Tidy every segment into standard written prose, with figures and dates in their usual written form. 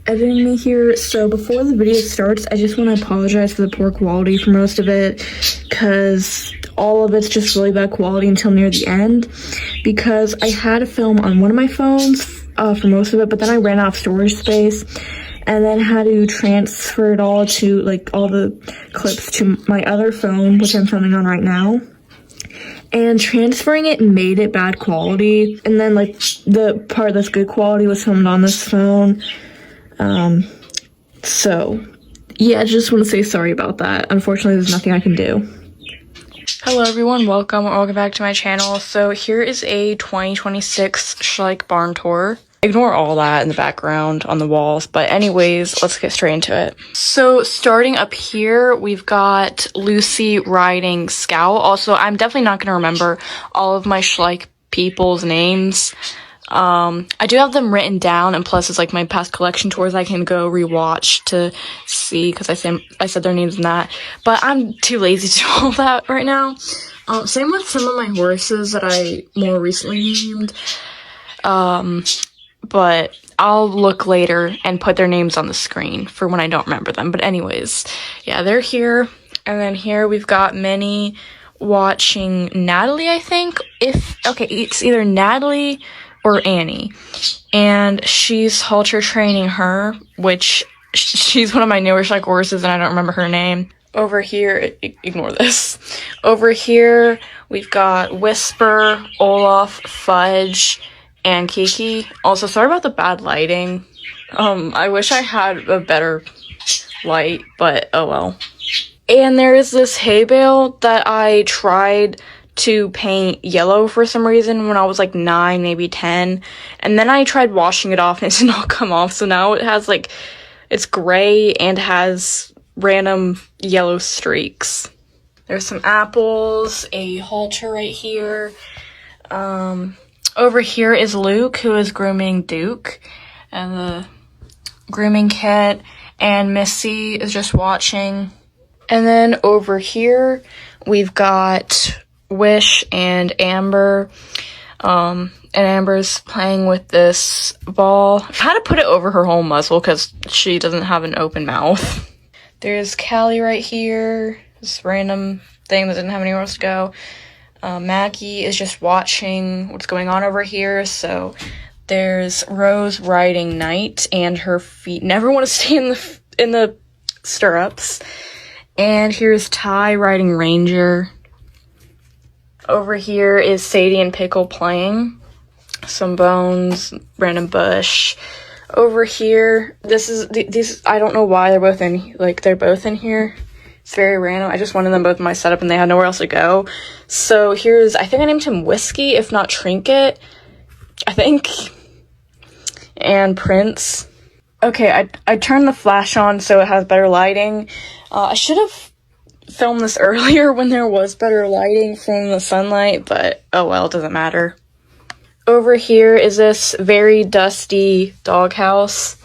Editing me here. So before the video starts, I just want to apologize for the poor quality for most of it, because all of it's just really bad quality until near the end, because I had a film on one of my phones for most of it, but then I ran out of storage space and then had to transfer it all to, like, all the clips to my other phone, which I'm filming on right now. And transferring it made it bad quality, and then, like, the part that's good quality was filmed on this phone. So, yeah, I just want to say sorry about that. Unfortunately, there's nothing I can do. Hello everyone, welcome back to my channel. So here is a 2026 Schleich barn tour. Ignore all that in the background on the walls, but anyways, let's get straight into it. So starting up here, we've got Lucy riding Scout. Also, I'm definitely not going to remember all of my Schleich people's names. I do have them written down, and plus it's like my past collection tours I can go rewatch to see, because I said their names in that, but I'm too lazy to do all that right now. Same with some of my horses that I more recently named, but I'll look later and put their names on the screen for when I don't remember them. But anyways, yeah, they're here. And then here we've got Minnie watching Natalie, I think. It's either Natalie or Annie, and she's halter training her, which she's one of my newer Schleich horses, and I don't remember her name. Over here, ignore this. Over here, we've got Whisper, Olaf, Fudge, and Kiki. Also, sorry about the bad lighting. I wish I had a better light, but oh well. And there is this hay bale that I tried to paint yellow for some reason when I was like 9, maybe 10, and then I tried washing it off and it did not come off, so now it has like, it's gray and has random yellow streaks. There's some apples, a halter right here. Over here is Luke, who is grooming Duke, and the grooming kit, and Missy is just watching. And then over here we've got Wish and Amber, and Amber's playing with this ball. I had to put it over her whole muzzle because she doesn't have an open mouth. There's Callie right here, this random thing that didn't have anywhere else to go. Maggie is just watching what's going on over here. So there's Rose riding Knight, and her feet never want to stay in the stirrups. And here's Ty riding Ranger. Over here is Sadie and Pickle playing. Some bones, random bush. Over here, these I don't know why they're both in, like, they're both in here. It's very random. I just wanted them both in my setup and they had nowhere else to go. So here's, I think I named him Whiskey, if not Trinket, I think. And Prince. Okay, I turned the flash on so it has better lighting. I should have filmed this earlier when there was better lighting from the sunlight, but oh well, it doesn't matter. Over here is this very dusty doghouse,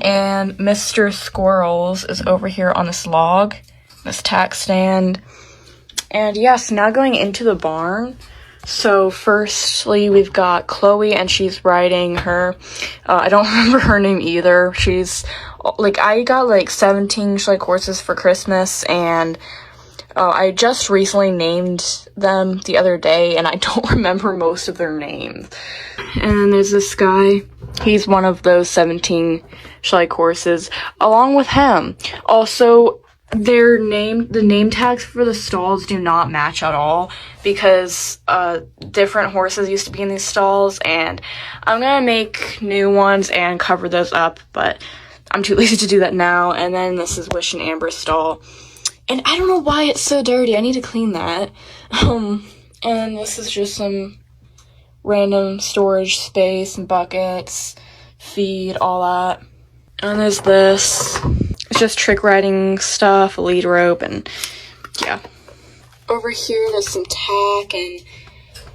and Mr. Squirrels is over here on this log, this tack stand. And yes, now going into the barn. So firstly, we've got Chloe, and she's riding her. I don't remember her name either. She's, like, I got like 17 Schleich horses for Christmas, and I just recently named them the other day, and I don't remember most of their names. And there's this guy. He's one of those 17 Schleich horses, along with him. Also, the name tags for the stalls do not match at all, because different horses used to be in these stalls, and I'm gonna make new ones and cover those up, but I'm too lazy to do that now. And then this is Wish and Amber's stall, and I don't know why it's so dirty. I need to clean that. And this is just some random storage space and buckets, feed, all that. And there's this. It's just trick riding stuff, a lead rope, and yeah. Over here, there's some tack and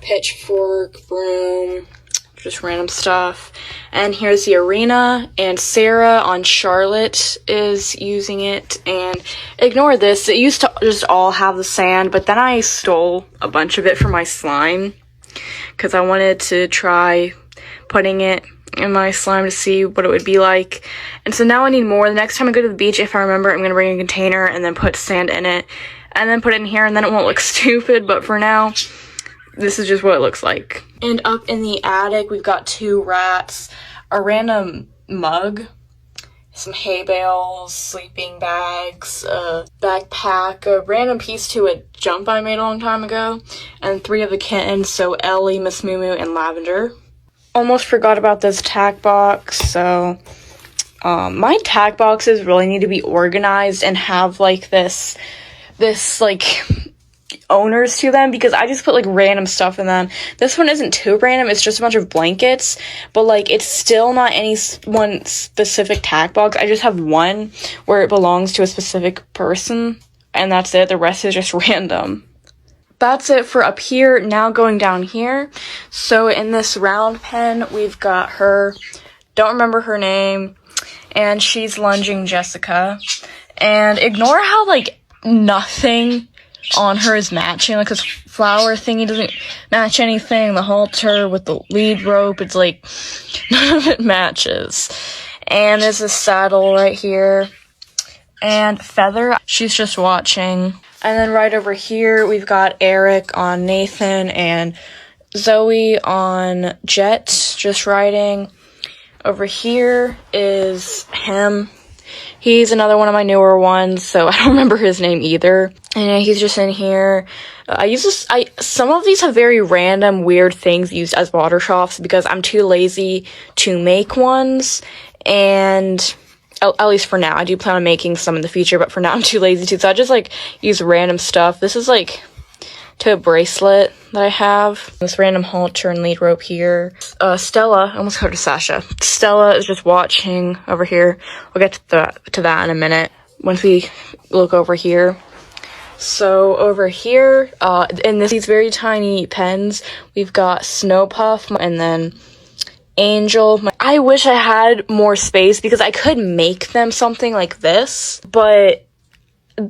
pitchfork, broom, just random stuff. And here's the arena, and Sarah on Charlotte is using it. And ignore this, it used to just all have the sand, but then I stole a bunch of it for my slime because I wanted to try putting it in my slime to see what it would be like. And so now I need more. The next time I go to the beach, if I remember, I'm going to bring a container and then put sand in it and then put it in here, and then it won't look stupid. But for now, this is just what it looks like. And up in the attic, we've got 2 rats, a random mug, some hay bales, sleeping bags, a backpack, a random piece to a jump I made a long time ago, and 3 of the kittens, so Ellie, Miss Moo Moo, and Lavender. Almost forgot about this tack box, so my tack boxes really need to be organized and have like this like owners to them, because I just put like random stuff in them. This one isn't too random, it's just a bunch of blankets, but like it's still not any one specific tack box. I just have one where it belongs to a specific person, and that's it. The rest is just random. That's it for up here. Now going down here. So in this round pen, we've got her, don't remember her name, and she's lunging Jessica. And ignore how like nothing on her is matching. Like this flower thingy doesn't match anything. The halter with the lead rope, it's like none of it matches. And there's a saddle right here. And Feather, she's just watching. And then right over here, we've got Eric on Nathan and Zoe on Jet, just riding. Over here is him. He's another one of my newer ones, so I don't remember his name either. And he's just in here. Some of these have very random, weird things used as water troughs because I'm too lazy to make ones. And at least for now, I do plan on making some in the future, but for now I'm too lazy to. So I just like use random stuff. This is like to a bracelet that I have. This random halter and lead rope here. Stella, I almost called her Sasha. Stella is just watching over here. We'll get to that in a minute once we look over here. So over here, in these very tiny pens, we've got Snow Puff and then Angel. I wish I had more space because I could make them something like this, but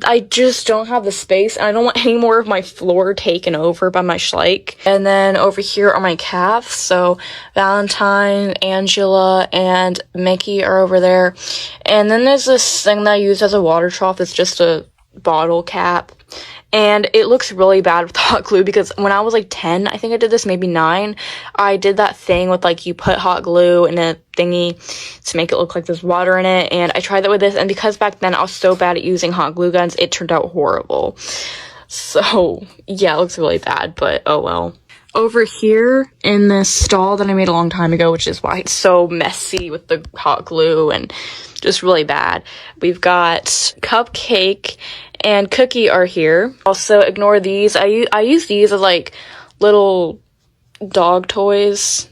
I just don't have the space, and I don't want any more of my floor taken over by my Schleich. And then over here are my calves, so Valentine, Angela, and Mickey are over there. And then there's this thing that I use as a water trough. It's just a bottle cap. And it looks really bad with hot glue because when I was like 10, I think I did this, maybe 9, I did that thing with like you put hot glue in a thingy to make it look like there's water in it. And I tried that with this, and because back then I was so bad at using hot glue guns, it turned out horrible. So yeah, it looks really bad, but oh well. Over here in this stall that I made a long time ago, which is why it's so messy with the hot glue and just really bad, we've got Cupcake and Cookie are here. Also, ignore these. I use these as like little dog toys.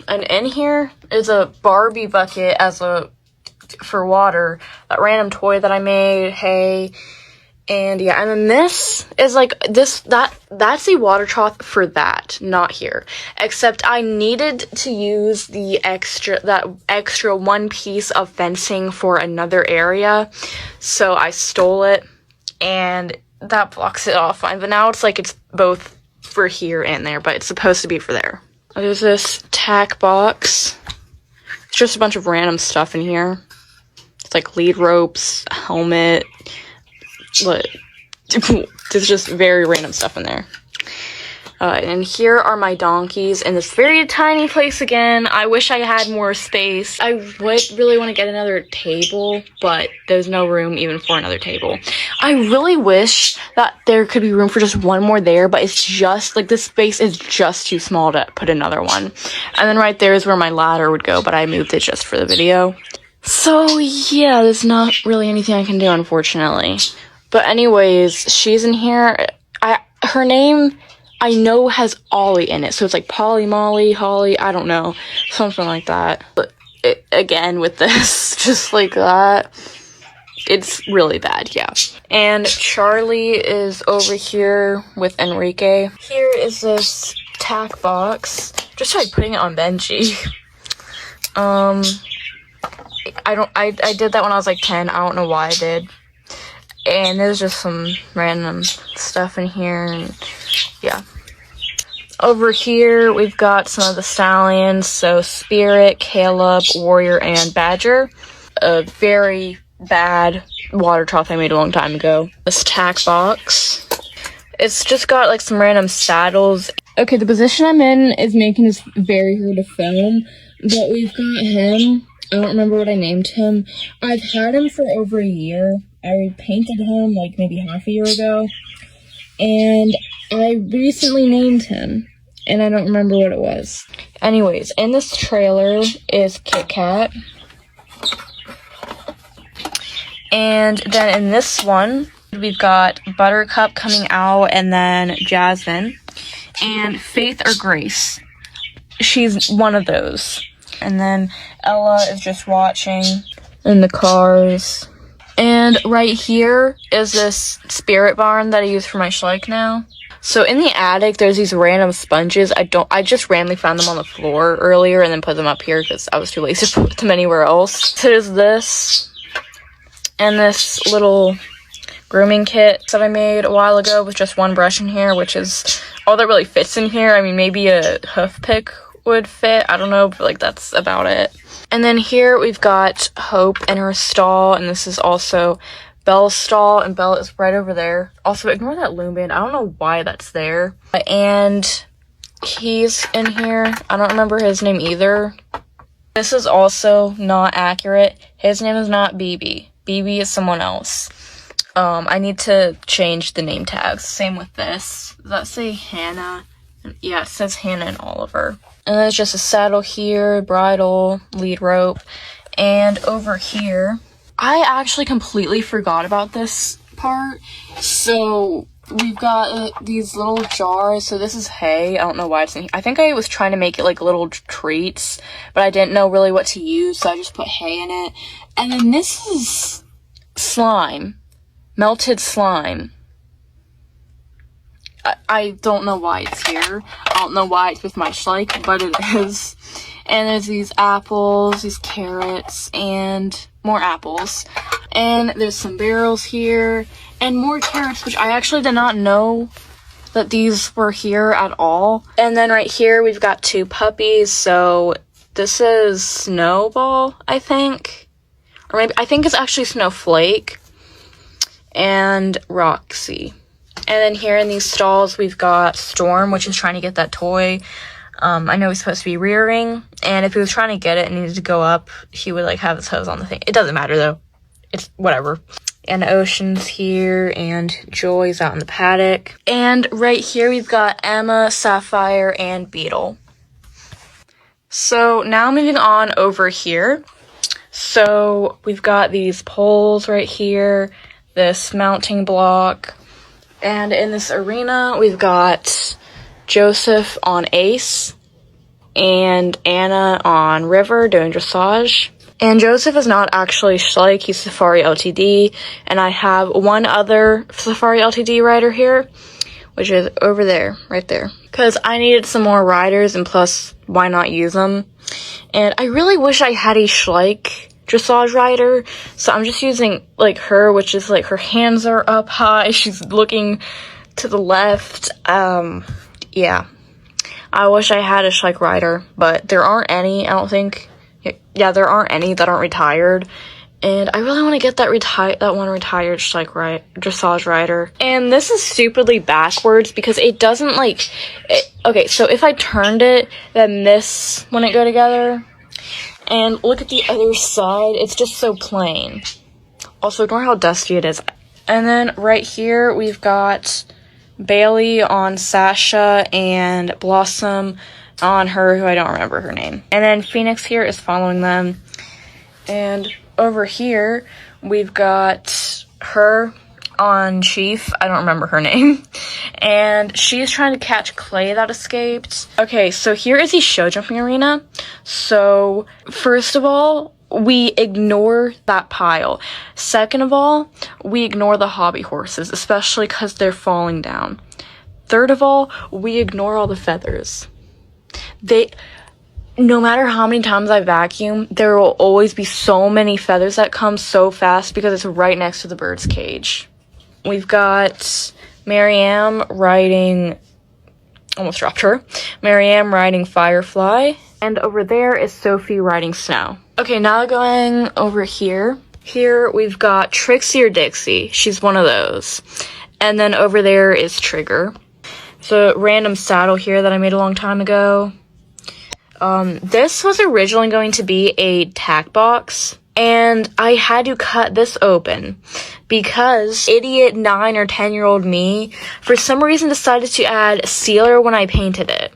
And in here is a Barbie bucket for water. That random toy that I made. Hey. And yeah, and then this is like that's the water trough for that, not here. Except I needed to use that extra one piece of fencing for another area. So I stole it, and that blocks it off fine. But now it's like it's both for here and there, but it's supposed to be for there. There's this tack box. It's just a bunch of random stuff in here. It's like lead ropes, a helmet. But there's just very random stuff in there. And here are my donkeys in this very tiny place again. I wish I had more space. I would really want to get another table, but there's no room even for another table. I really wish that there could be room for just one more there, but it's just like this space is just too small to put another one. And then right there is where my ladder would go, but I moved it just for the video. So yeah, there's not really anything I can do, unfortunately. But anyways, she's in here. Her name, I know, has Ollie in it. So it's like Polly, Molly, Holly, I don't know. Something like that. But again, with this, just like that, it's really bad, yeah. And Charlie is over here with Enrique. Here is this tack box. just tried putting it on Benji. I did that when I was like 10. I don't know why I did. And there's just some random stuff in here, and yeah. Over here, we've got some of the stallions. So Spirit, Caleb, Warrior, and Badger. A very bad water trough I made a long time ago. This tack box. It's just got like some random saddles. Okay, the position I'm in is making this very hard to film, but we've got him. I don't remember what I named him. I've had him for over a year. I painted him like maybe half a year ago, and I recently named him, and I don't remember what it was. Anyways, in this trailer is Kit Kat. And then in this one, we've got Buttercup coming out, and then Jasmine. And Faith or Grace. She's one of those. And then Ella is just watching in the cars. And right here is this spirit barn that I use for my Schleich now. So in the attic, there's these random sponges. I just randomly found them on the floor earlier and then put them up here because I was too lazy to put them anywhere else. So there's this. And this little grooming kit that I made a while ago with just one brush in here, which is all that really fits in here. I mean, maybe a hoof pick would fit. I don't know, but like that's about it. And then here we've got Hope in her stall, and this is also Belle's stall, and Belle is right over there. Also, ignore that loom band. I don't know why that's there. And he's in here. I don't remember his name either. This is also not accurate. His name is not BB. BB is someone else. I need to change the name tags. Same with this. Does that say Hannah? Yeah, it says Hannah and Oliver. And there's just a saddle here, bridle, lead rope. And over here, I actually completely forgot about this part. So we've got these little jars. So this is hay. I don't know why it's in here. I think I was trying to make it like little treats, but I didn't know really what to use, so I just put hay in it. And then this is slime. Melted slime. I don't know why it's here. I don't know why it's with my Schleich, but it is. And there's these apples, these carrots, and more apples. And there's some barrels here, and more carrots, which I actually did not know that these were here at all. And then right here, we've got two puppies. So this is Snowball, I think. Or maybe, I think it's actually Snowflake. And Roxy. And then here in these stalls, we've got Storm, which is trying to get that toy. I know he's supposed to be rearing, and if he was trying to get it and needed to go up, he would like have his hose on the thing. It doesn't matter though. It's whatever. And Ocean's here, and Joy's out in the paddock. And right here, we've got Emma, Sapphire, and Beetle. So now moving on over here. So we've got these poles right here, this mounting block, and in this arena we've got Joseph on Ace and Anna on River doing dressage. And Joseph is not actually Schleich, he's Safari Ltd, and I have one other Safari Ltd rider here, which is over there, right there, because I needed some more riders, and plus why not use them. And I really wish I had a Schleich dressage rider, so I'm just using like her, which is like her hands are up high, she's looking to the left. Yeah, I wish I had a Schleich rider, but there aren't any. I don't think. Yeah, there aren't any that aren't retired, and I really want to get that one retired Schleich dressage rider. And this is stupidly backwards because it doesn't like it. Okay, so if I turned it, then this wouldn't go together. And look at the other side, it's just so plain. Also, ignore how dusty it is. And then right here, we've got Bailey on Sasha and Blossom on her, who I don't remember her name. And then Phoenix here is following them. And over here, we've got her on Chief. I don't remember her name. And she's trying to catch Clay that escaped. Okay, so here is the show jumping arena. So, first of all, we ignore that pile. Second of all, we ignore the hobby horses, especially because they're falling down. Third of all, we ignore all the feathers. No matter how many times I vacuum, there will always be so many feathers that come so fast because it's right next to the bird's cage. We've got Mariam riding, almost dropped her, Mariam riding Firefly, and over there is Sophie riding Snow. Okay, now going over here. Here we've got Trixie or Dixie. She's one of those. And then over there is Trigger. The random saddle here that I made a long time ago. This was originally going to be a tack box, and I had to cut this open because idiot 9 or 10-year-old me, for some reason, decided to add sealer when I painted it.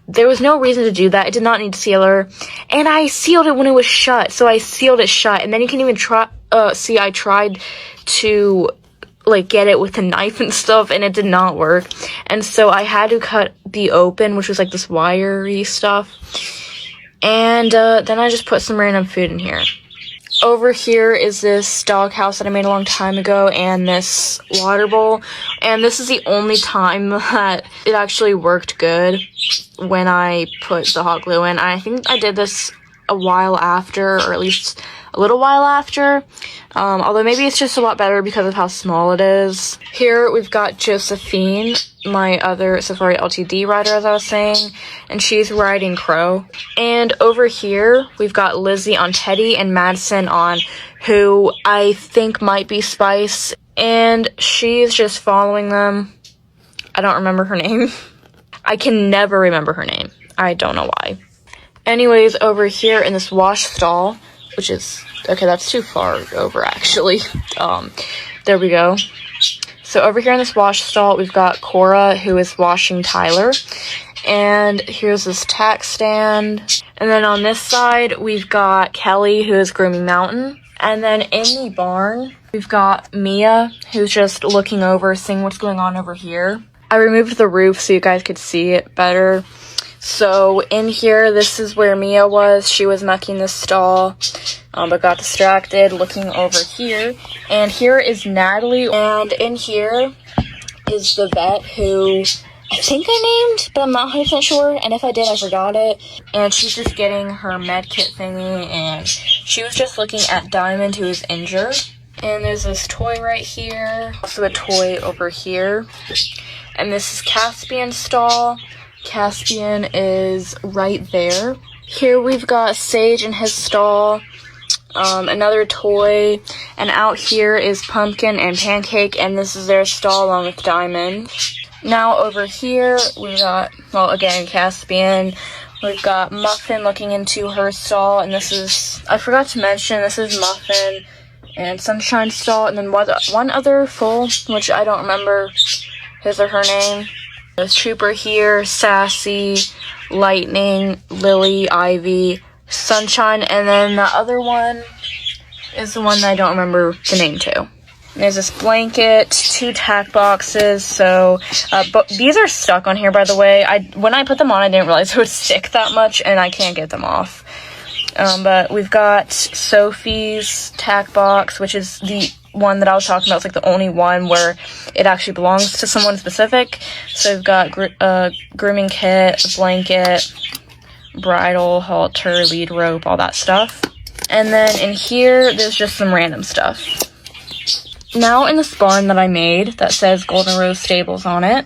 There was no reason to do that. It did not need sealer, and I sealed it when it was shut, so I sealed it shut, and then you can even see I tried to get it with a knife and stuff, and it did not work. And so I had to cut the open, which was this wiry stuff. And then I just put some random food in here. Over here is this dog house that I made a long time ago, and this water bowl. And this is the only time that it actually worked good when I put the hot glue in. I think I did this a while after, or at least a little while after. Although maybe it's just a lot better because of how small it is. Here we've got Josephine, my other Safari LTD rider, as I was saying, and she's riding Crow. And over here we've got Lizzie on Teddy and Madison on who I think might be Spice, and she's just following them. I don't remember her name. I can never remember her name. I don't know why. Anyways, over here in this wash stall, which is, okay, that's too far over, actually. There we go. So over here in this wash stall, we've got Cora, who is washing Tyler. And here's this tack stand. And then on this side, we've got Kelly, who is grooming Mountain. And then in the barn, we've got Mia, who's just looking over, seeing what's going on over here. I removed the roof so you guys could see it better. So in here, this is where Mia was. She was mucking the stall, but got distracted looking over here. And here is Natalie, and in here is the vet who I think I named, but I'm not 100% sure, and if I did, I forgot it. And she's just getting her med kit thingy, and she was just looking at Diamond, who is injured. And there's this toy right here, also a toy over here. And this is Caspian's stall. Caspian is right there. Here we've got Sage in his stall, another toy, and out here is Pumpkin and Pancake, and this is their stall along with Diamond. Now over here we've got, well, again, Caspian. We've got Muffin looking into her stall, and this is, I forgot to mention, this is Muffin and Sunshine's stall, and then one other foal, which I don't remember his or her name. There's Trooper here, Sassy, Lightning, Lily, Ivy, Sunshine, and then the other one is the one that I don't remember the name to. There's this blanket, 2 tack boxes, so, but these are stuck on here, by the way. When I put them on, I didn't realize it would stick that much, and I can't get them off. But we've got Sophie's tack box, which is the one that I was talking about. It's the only one where it actually belongs to someone specific. So we've got grooming kit, a blanket, bridle, halter, lead rope, all that stuff. And then in here, there's just some random stuff. Now in this barn that I made that says Golden Rose Stables on it,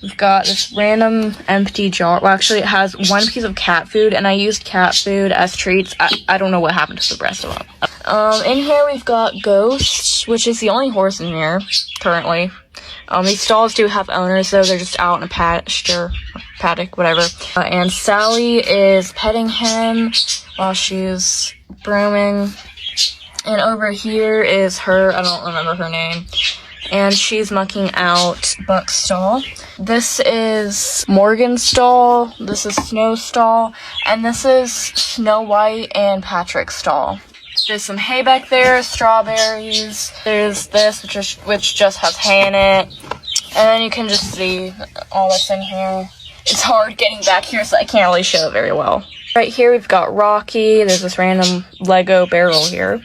we've got this random empty jar. Well, actually, it has one piece of cat food, and I used cat food as treats. I don't know what happened to the rest of them. In here, we've got Ghost, which is the only horse in here, currently. These stalls do have owners, though. They're just out in a pasture, paddock, whatever. And Sally is petting him while she's brooming. And over here is her, I don't remember her name, and she's mucking out Buck's stall. This is Morgan's stall, this is Snow's stall, and this is Snow White and Patrick's stall. There's some hay back there, strawberries, there's this, which just has hay in it, and then you can just see all that's in here. It's hard getting back here, so I can't really show it very well. Right here we've got Rocky, there's this random Lego barrel here.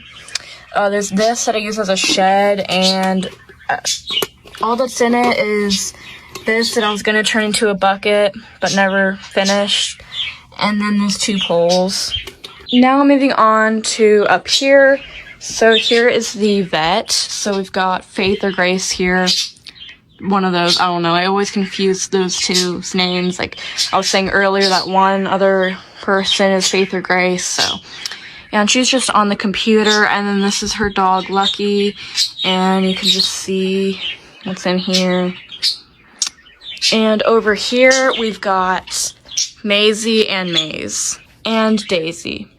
There's this that I use as a shed, and all that's in it is this that I was going to turn into a bucket, but never finished. And then there's 2 poles. Now moving on to up here. So here is the vet. So we've got Faith or Grace here. One of those, I don't know. I always confuse those 2 names. Like I was saying earlier, that one other person is Faith or Grace. So yeah, and she's just on the computer. And then this is her dog, Lucky. And you can just see what's in here. And over here, we've got Maisie and Maze and Daisy.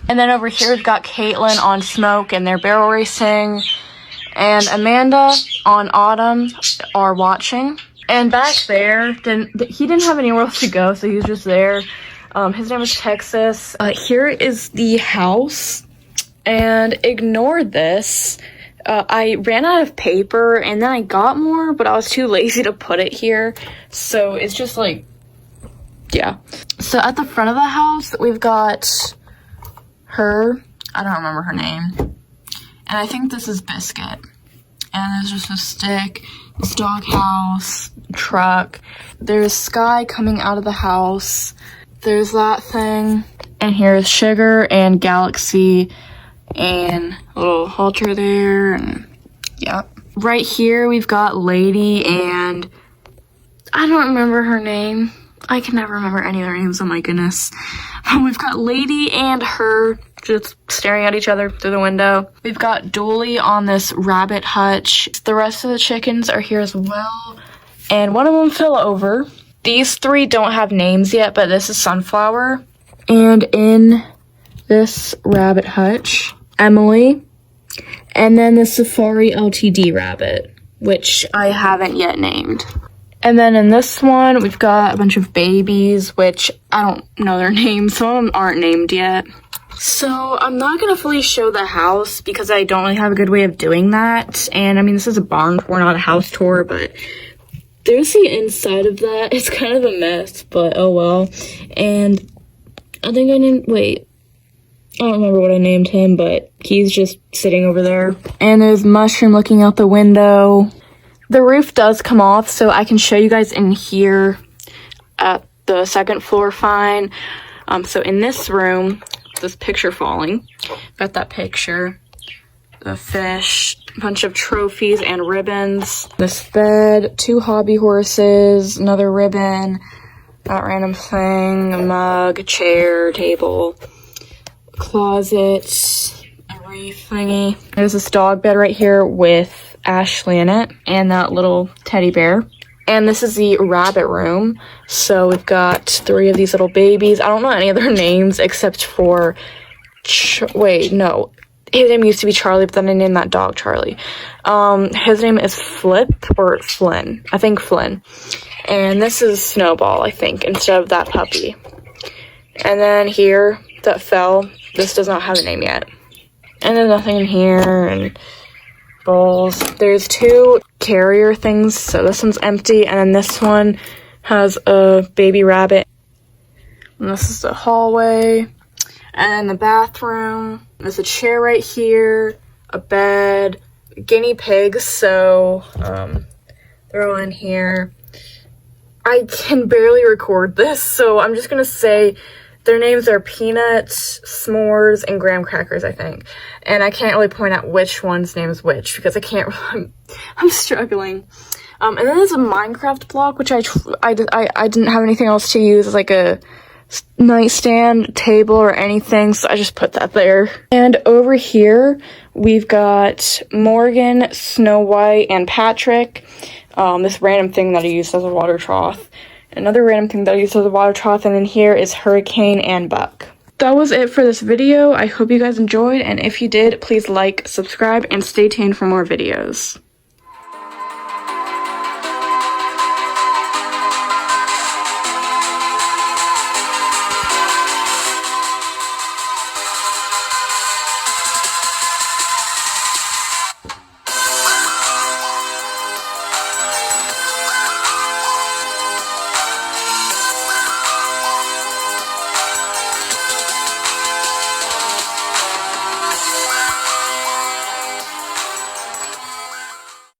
And then over here, we've got Caitlin on Smoke and they're barrel racing. And Amanda on Autumn are watching. And back there, he didn't have anywhere else to go, so he was just there. His name is Texas. Here is the house. And ignore this. I ran out of paper, and then I got more, but I was too lazy to put it here. So it's just like, yeah. So at the front of the house, we've got her. I don't remember her name. And I think this is Biscuit. And there's just a stick, this doghouse, truck. There's Sky coming out of the house. There's that thing. And here's Sugar and Galaxy and a little halter there. And yeah. Right here we've got Lady and I don't remember her name. I can never remember any of their names, oh my goodness. We've got Lady and her just staring at each other through the window. We've got Dooley on this rabbit hutch. The rest of the chickens are here as well. And one of them fell over. These 3 don't have names yet, but this is Sunflower. And in this rabbit hutch, Emily. And then the Safari LTD rabbit, which I haven't yet named. And then in this one, we've got a bunch of babies, which I don't know their names. Some of them aren't named yet. So I'm not going to fully show the house because I don't really have a good way of doing that. And I mean, this is a barn tour, not a house tour, but there's the inside of that. It's kind of a mess, but oh well. And I think I don't remember what I named him, but he's just sitting over there. And there's Mushroom looking out the window. The roof does come off, so I can show you guys in here at the 2nd floor fine. So in this room, this picture falling, got that picture, the fish, a bunch of trophies and ribbons, this bed, 2 hobby horses, another ribbon, that random thing, a mug, a chair, table, closet, a wreath thingy. There's this dog bed right here with Ashley in it and that little teddy bear. And this is the rabbit room. So we've got 3 of these little babies. I don't know any of their names except for wait, no, his name used to be Charlie, but then I named that dog Charlie. His name is Flip or Flynn. I think Flynn. And this is Snowball, I think, instead of that puppy. And then here, that fell. This does not have a name yet. And then nothing in here, and bowls. There's 2 carrier things, so this one's empty, and then this one has a baby rabbit. And this is the hallway. And then the bathroom. There's a chair right here, a bed, guinea pigs, so they're all in here. I can barely record this, so I'm just gonna say their names are Peanuts, S'mores, and Graham Crackers, I think. And I can't really point out which one's name is which, because I can't, I'm struggling. And then there's a Minecraft block, which I didn't have anything else to use as like a nightstand, table, or anything, so I just put that there. And over here, we've got Morgan, Snow White, and Patrick. This random thing that I used as a water trough. Another random thing that I used as a water trough, and then here is Hurricane and Buck. That was it for this video. I hope you guys enjoyed, and if you did, please like, subscribe, and stay tuned for more videos.